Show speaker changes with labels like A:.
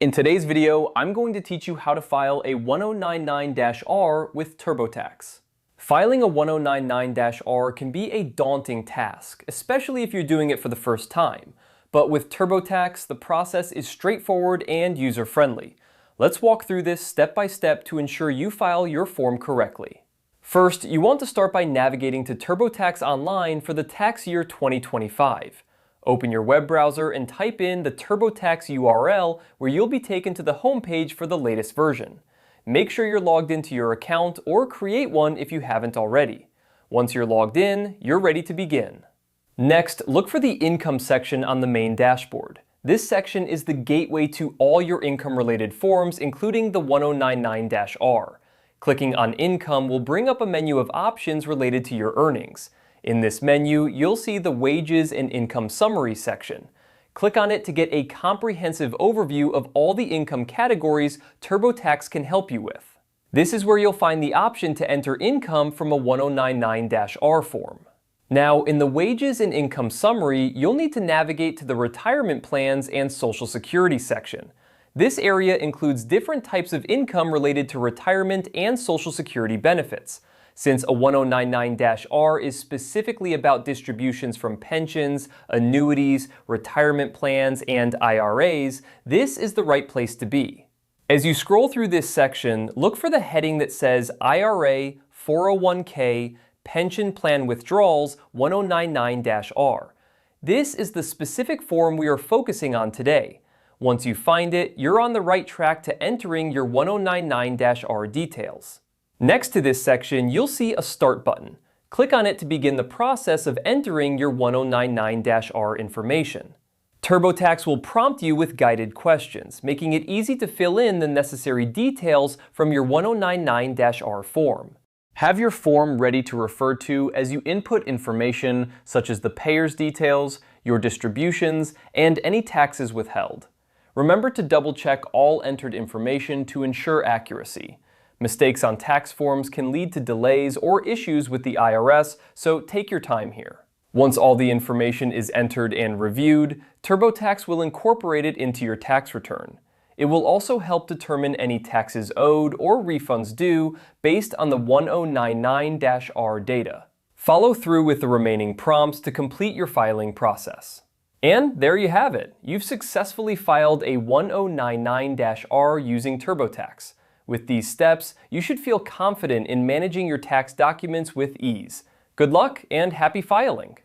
A: In today's video, I'm going to teach you how to file a 1099-R with TurboTax. Filing a 1099-R can be a daunting task, especially if you're doing it for the first time. But with TurboTax, the process is straightforward and user-friendly. Let's walk through this step by step to ensure you file your form correctly. First, you want to start by navigating to TurboTax Online for the tax year 2025. Open your web browser and type in the TurboTax URL where you'll be taken to the homepage for the latest version. Make sure you're logged into your account or create one if you haven't already. Once you're logged in, you're ready to begin. Next, look for the Income section on the main dashboard. This section is the gateway to all your income-related forms, including the 1099-R. Clicking on Income will bring up a menu of options related to your earnings. In this menu, you'll see the Wages and Income Summary section. Click on it to get a comprehensive overview of all the income categories TurboTax can help you with. This is where you'll find the option to enter income from a 1099-R form. Now, in the Wages and Income Summary, you'll need to navigate to the Retirement Plans and Social Security section. This area includes different types of income related to retirement and Social Security benefits. Since a 1099-R is specifically about distributions from pensions, annuities, retirement plans, and IRAs, this is the right place to be. As you scroll through this section, look for the heading that says IRA, 401k, Pension Plan Withdrawals 1099-R. This is the specific form we are focusing on today. Once you find it, you're on the right track to entering your 1099-R details. Next to this section, you'll see a Start button. Click on it to begin the process of entering your 1099-R information. TurboTax will prompt you with guided questions, making it easy to fill in the necessary details from your 1099-R form. Have your form ready to refer to as you input information such as the payer's details, your distributions, and any taxes withheld. Remember to double-check all entered information to ensure accuracy. Mistakes on tax forms can lead to delays or issues with the IRS, so take your time here. Once all the information is entered and reviewed, TurboTax will incorporate it into your tax return. It will also help determine any taxes owed or refunds due based on the 1099-R data. Follow through with the remaining prompts to complete your filing process. And there you have it. You've successfully filed a 1099-R using TurboTax. With these steps, you should feel confident in managing your tax documents with ease. Good luck and happy filing!